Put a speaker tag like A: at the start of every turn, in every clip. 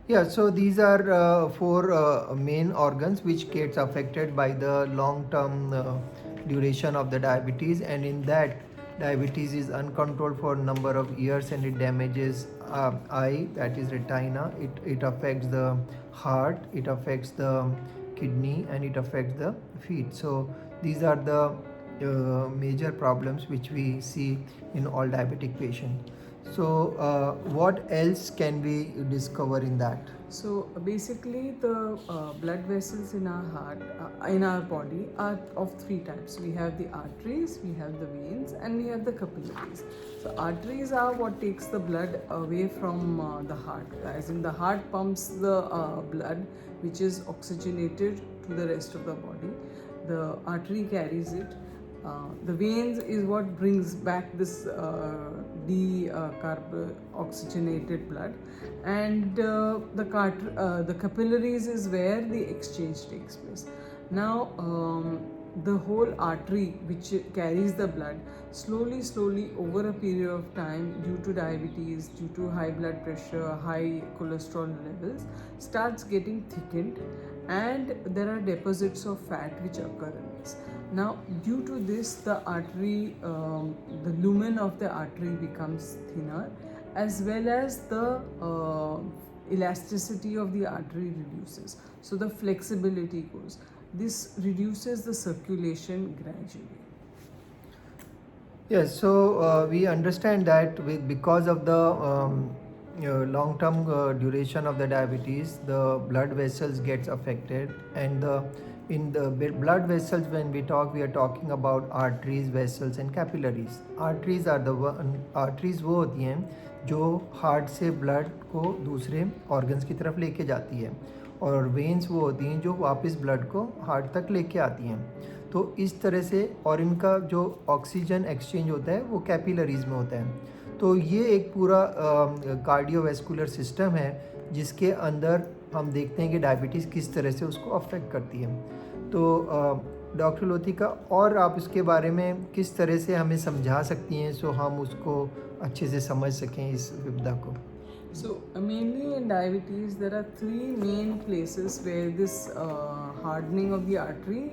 A: Yeah, so these are four main organs which gets affected by the long-term duration of the diabetes, and in that diabetes is uncontrolled for a number of years and it damages eye, that is retina. It affects the heart, it affects the kidney, and it affects the feet. So these are the major problems which we see in all diabetic patients. So, what else can we discover in that?
B: So basically, the blood vessels in our heart, in our body, are of three types. We have the arteries, we have the veins, and we have the capillaries. So arteries are what takes the blood away from the heart, as in the heart pumps the blood, which is oxygenated to the rest of the body. The artery carries it. The veins is what brings back this decarboxygenated blood, and the capillaries is where the exchange takes place. Now, the whole artery which carries the blood slowly over a period of time, due to diabetes, due to high blood pressure, high cholesterol levels, starts getting thickened, and there are deposits of fat which occur in this. Now, due to this, the lumen of the artery becomes thinner, as well as the elasticity of the artery reduces. So the flexibility goes. This reduces the circulation gradually.
A: Yes, so we understand that because of the long-term duration of the diabetes, the blood vessels gets affected, and in the blood vessels, when we talk, we are talking about arteries, vessels, and capillaries. Arteries वो होती हैं जो heart से blood को दूसरे organs की तरफ लेके जाती है, और वेन्स वो होती हैं जो वापस ब्लड को हार्ट तक लेके आती हैं। तो इस तरह से, और इनका जो ऑक्सीजन एक्सचेंज होता है वो कैपिलरीज में होता है। तो ये एक पूरा कार्डियोवैस्कुलर सिस्टम है जिसके अंदर हम देखते हैं कि डायबिटीज़ किस तरह से उसको अफेक्ट करती है। तो डॉक्टर लोथिका, और आप इसके बारे में किस तरह से हमें समझा सकती हैं सो हम उसको अच्छे से समझ सकें इस विपदा को?
B: So mainly in diabetes, there are three main places where this hardening of the artery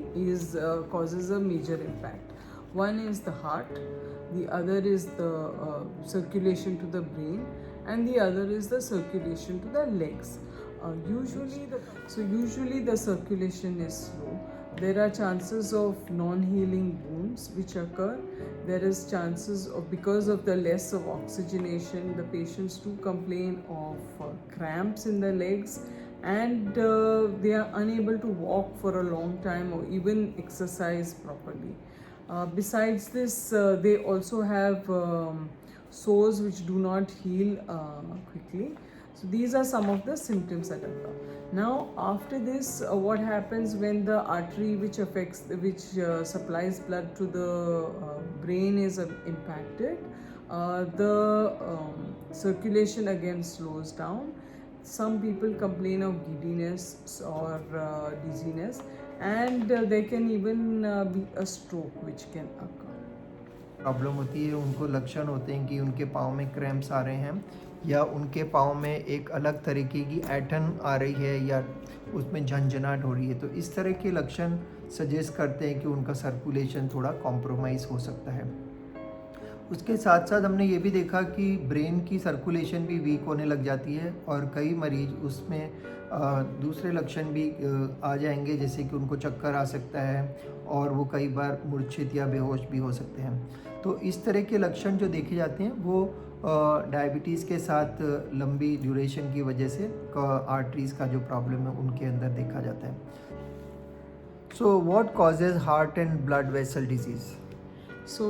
B: causes a major impact. One is the heart, the other is the circulation to the brain, and the other is the circulation to the legs. Usually the circulation is slow. There are chances of non-healing wounds which occur. There is chances of, because of the less of oxygenation, the patients do complain of cramps in the legs, and they are unable to walk for a long time or even exercise properly. Besides this, they also have sores which do not heal quickly. So these are some of the symptoms that occur. Now, after this, what happens when the artery which supplies blood to the brain is impacted? The circulation again slows down. Some people complain of giddiness or dizziness, and there can even be a stroke which can occur.
A: Problem होती है, उनको लक्षण होते हैं कि उनके पाँव में क्रैम्प्स आ रहे हैं, या उनके पाँव में एक अलग तरीके की ऐंठन आ रही है, या उसमें झंझनाहट हो रही है। तो इस तरह के लक्षण सजेस्ट करते हैं कि उनका सर्कुलेशन थोड़ा कॉम्प्रोमाइज़ हो सकता है। उसके साथ साथ हमने ये भी देखा कि ब्रेन की सर्कुलेशन भी वीक होने लग जाती है, और कई मरीज उसमें दूसरे लक्षण भी आ जाएंगे, जैसे कि उनको चक्कर आ सकता है, और वो कई बार मूर्छित या बेहोश भी हो सकते हैं। तो इस तरह के लक्षण जो देखे जाते हैं वो डायबिटीज़ के साथ लंबी ड्यूरेशन की वजह से आर्टरीज़ का जो प्रॉब्लम है उनके अंदर देखा जाता है। So what causes heart and blood vessel disease?
B: So,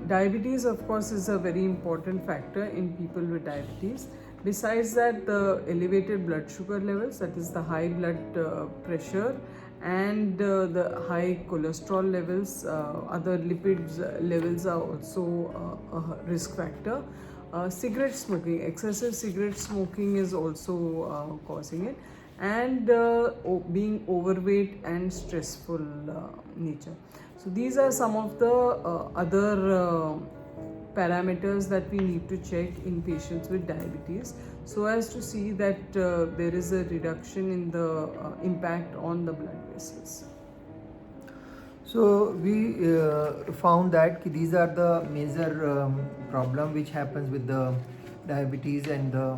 B: diabetes, of course, is a very important factor in people with diabetes. Besides that, the elevated blood sugar levels, that is the high blood pressure, and the high cholesterol levels, other lipids levels are also a risk factor. Cigarette smoking, excessive cigarette smoking is also causing it, and being overweight and stressful nature. So these are some of the other parameters that we need to check in patients with diabetes, so as to see that there is a reduction in the impact on the blood vessels.
A: So we found that these are the major problem which happens with the diabetes and the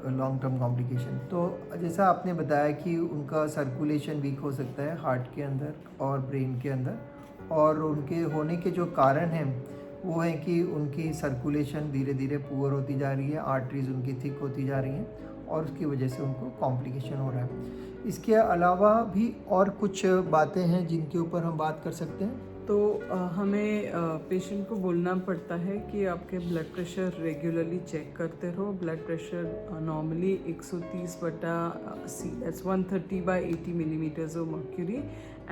A: long term complication. तो जैसा आपने बताया कि उनका circulation week हो सकता है heart के अंदर और ब्रेन के अंदर, और उनके होने के जो कारण हैं वो हैं कि उनकी सर्कुलेशन धीरे धीरे पुअर होती जा रही है, आर्टरीज उनकी थिक होती जा रही हैं और उसकी वजह से उनको कॉम्प्लिकेशन हो रहा है. इसके अलावा भी और कुछ बातें हैं जिनके ऊपर हम बात कर सकते हैं.
B: तो हमें पेशेंट को बोलना पड़ता है कि आपके ब्लड प्रेशर रेगुलरली चेक करते रहो. Blood pressure normally 130/80, that's 130/80 millimeters of mercury,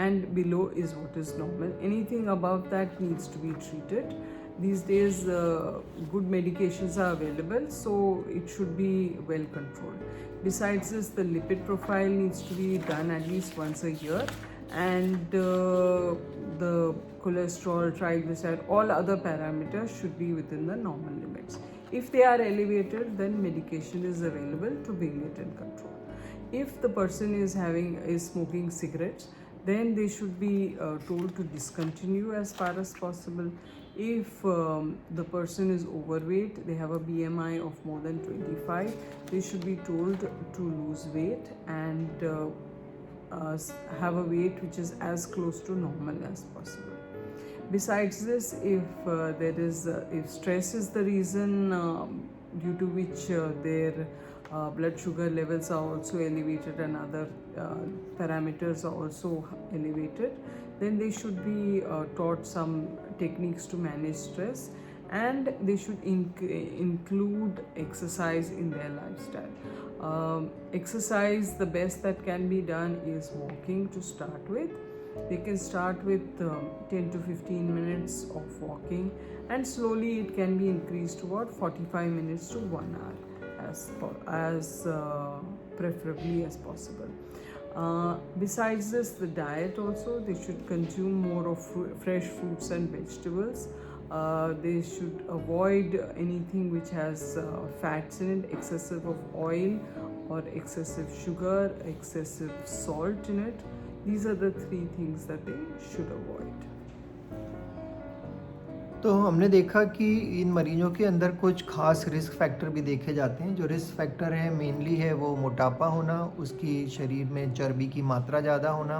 B: and below is what is normal. Anything above that needs to be treated. These days good medications are available, so it should be well controlled. Besides this, the lipid profile needs to be done at least once a year, and the cholesterol, triglyceride, all other parameters should be within the normal limits. If they are elevated, then medication is available to bring it in control. If the person is smoking cigarettes, then they should be told to discontinue as far as possible. If the person is overweight, they have a BMI of more than 25, they should be told to lose weight and have a weight which is as close to normal as possible. Besides this, if stress is the reason due to which their blood sugar levels are also elevated and other parameters are also elevated, then they should be taught some techniques to manage stress, and they should include exercise in their lifestyle. Exercise, the best that can be done is walking to start with. They can start with 10 to 15 minutes of walking, and slowly it can be increased to about 45 minutes to 1 hour as preferably as possible. Besides this, the diet also, they should consume more of fresh fruits and vegetables. They should avoid anything which has fats in it, excessive of oil or excessive sugar, excessive salt in it. These are the 3 things that they should avoid.
A: तो हमने देखा कि इन मरीजों के अंदर कुछ खास risk factor भी देखे जाते हैं. जो रिस्क फैक्टर है मेनली है वो मोटापा होना, उसकी शरीर में चर्बी की मात्रा ज़्यादा होना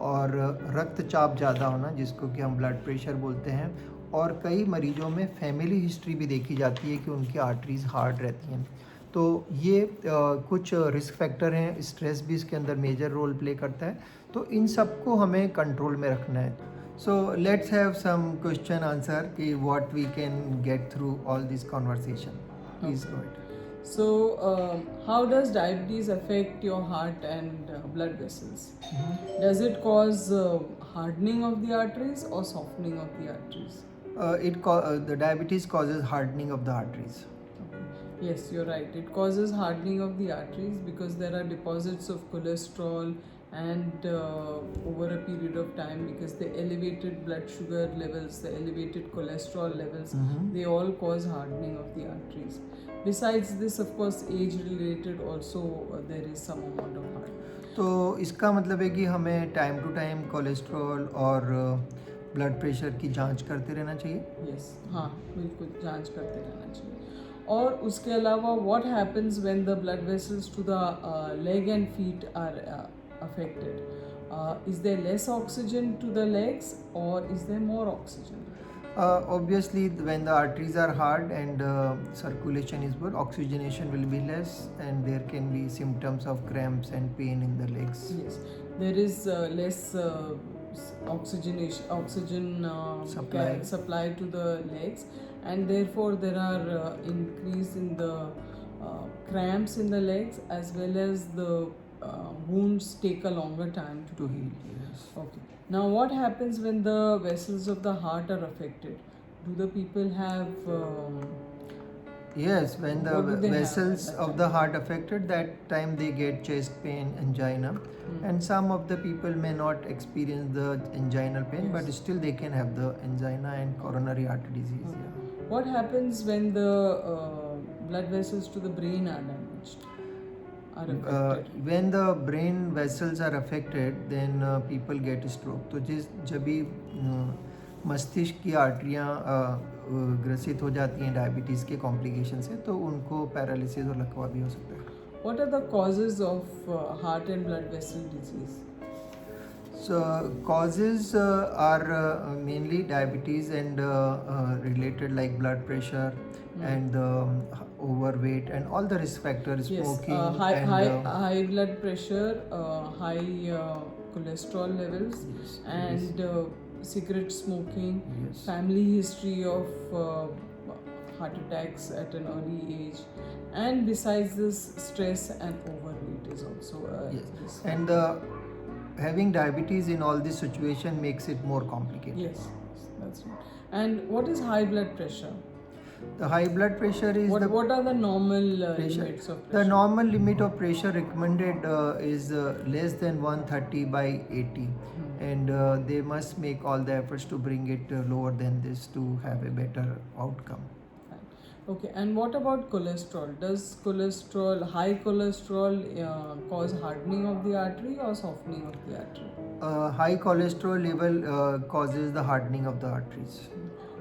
A: और रक्तचाप ज़्यादा होना जिसको कि हम ब्लड प्रेशर बोलते हैं. और कई मरीजों में फैमिली हिस्ट्री भी देखी जाती है कि उनकी आर्टरीज हार्ड रहती हैं. तो ये कुछ रिस्क फैक्टर हैं. स्ट्रेस भी इसके अंदर मेजर रोल प्ले करता है. तो इन सबको हमें कंट्रोल में रखना है. So let's have some question answer कि what we can get through all this conversation. Please go ahead.
B: So how does diabetes affect your heart and blood vessels? Does it cause hardening of the arteries or softening of the arteries?
A: The diabetes causes hardening of the arteries.
B: Yes, you're right. It causes hardening of the arteries because there are deposits of cholesterol, and over a period of time, because the elevated blood sugar levels, the elevated cholesterol levels, they all cause hardening of the arteries. Besides this, of course, age related also there is some amount of hardening.
A: तो इसका मतलब है कि हमें time to time cholesterol और blood pressure की जांच करते रहना चाहिए.
B: Yes, हाँ बिल्कुल जांच करते रहना चाहिए. और उसके अलावा what happens when the blood vessels to the leg and feet are affected? Is there less oxygen to the legs or is there more oxygen?
A: Obviously, when the arteries are hard and circulation is good, oxygenation will be less and there can be symptoms of cramps and pain in the legs.
B: Yes, there is less oxygen supply to the legs, and therefore there are increase in the cramps in the legs, as well as the wounds take a longer time to heal.
A: Yes.
B: Okay. Now, what happens when the vessels of the heart are affected? Do the people have?
A: Yes, when the
B: What do they have
A: vessels
B: at that
A: of the heart affected, that time they get chest pain, angina, and some of the people may not experience the anginal pain,
B: Yes.
A: but still they can have the angina and coronary artery disease. Yeah.
B: What happens when the blood vessels to the brain are damaged, are affected?
A: When the brain vessels are affected, then people get stroke. तो जब भी मस्तिष्क की आर्टरियाँ ग्रसित हो जाती हैं diabetes के कॉम्प्लिकेशन से, तो उनको पैरालिसिस और लकवा भी हो सकता है.
B: What are the causes of heart and blood vessel disease?
A: So causes are mainly diabetes and related, like blood pressure and overweight and all the risk factors,
B: Yes,
A: smoking
B: high blood pressure, high cholesterol levels,
A: Yes,
B: and cigarette smoking,
A: Yes.
B: family history of heart attacks at an early age, and besides this, stress and overweight is also a
A: Yes.
B: risk.
A: And having diabetes in all this situation makes it more complicated.
B: Yes, that's right. And what is high blood pressure?
A: The high blood pressure is
B: What are the normal
A: pressure.
B: limits of
A: The
B: pressure?
A: normal limit of pressure recommended is less than 130 by 80, and they must make all the efforts to bring it lower than this to have a better outcome.
B: Okay, and what about cholesterol? Does high cholesterol cause hardening of the artery or softening of the artery?
A: High cholesterol level causes the hardening of the arteries.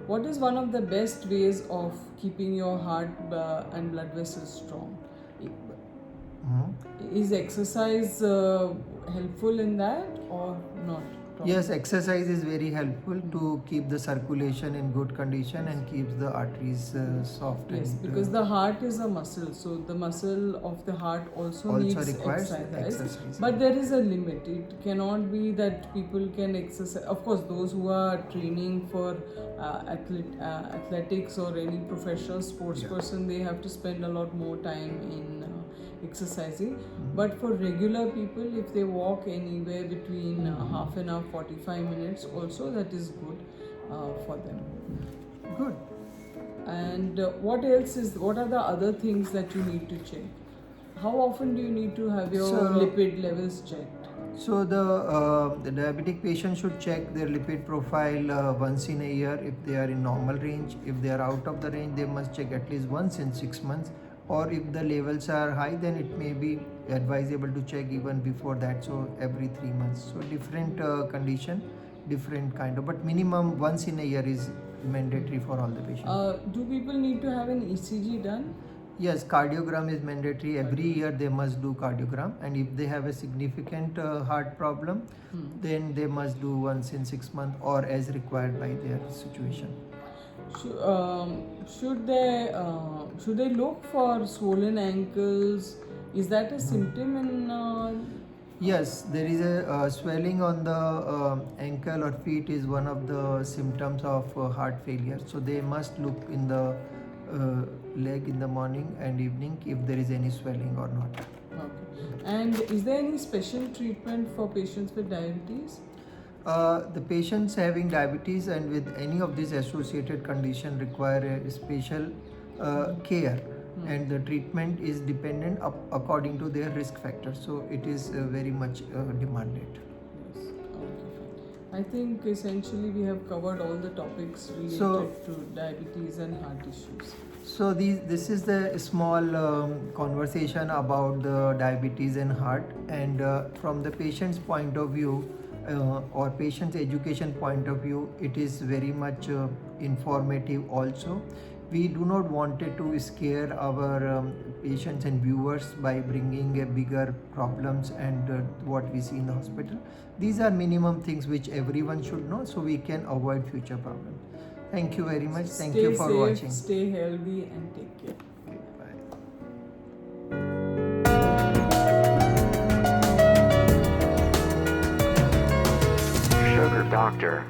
B: What is one of the best ways of keeping your heart and blood vessels strong? Is exercise helpful in that or not?
A: Yes, exercise is very helpful to keep the circulation in good condition and keeps the arteries soft.
B: Yes,
A: and,
B: because the heart is a muscle, so the muscle of the heart also needs
A: requires
B: exercise. But there is a limit. It cannot be that people can exercise. Of course, those who are training for athletics or any professional sports person, they have to spend a lot more time in exercising. But for regular people, if they walk anywhere between half an hour, 45 minutes, also that is good for them.
A: Good.
B: And what are the other things that you need to check? How often do you need to have your lipid levels checked?
A: So the diabetic patient should check their lipid profile once in a year. If they are in normal range, if they are out of the range, they must check at least once in 6 months. Or if the levels are high, then it may be advisable to check even before that, so every 3 months. So different condition, different kind of, but minimum once in a year is mandatory for all the patients.
B: Do people need to have an ECG done?
A: Yes, cardiogram is mandatory. Every year they must do cardiogram, and if they have a significant heart problem, then they must do once in 6 months or as required by their situation.
B: Should they look for swollen ankles? Is that a symptom in?
A: Yes, there is a swelling on the ankle or feet is one of the symptoms of heart failure. So they must look in the leg in the morning and evening if there is any swelling or not.
B: Okay. And is there any special treatment for patients with diabetes?
A: The patients having diabetes and with any of these associated condition require a special care, and the treatment is dependent according to their risk factors. So it is very much demanded.
B: Yes. Okay, fine. I think essentially we have covered all the topics related to diabetes and heart issues.
A: So this is the small conversation about the diabetes and heart, and from the patient's point of view, or patient's education point of view, it is very much informative also. We do not want it to scare our patients and viewers by bringing a bigger problems and what we see in the hospital. These are minimum things which everyone should know, so we can avoid future problems. Thank you very much. Thank you for watching.
B: Stay healthy and take care.
A: Okay, bye.
C: Sugar Doctor.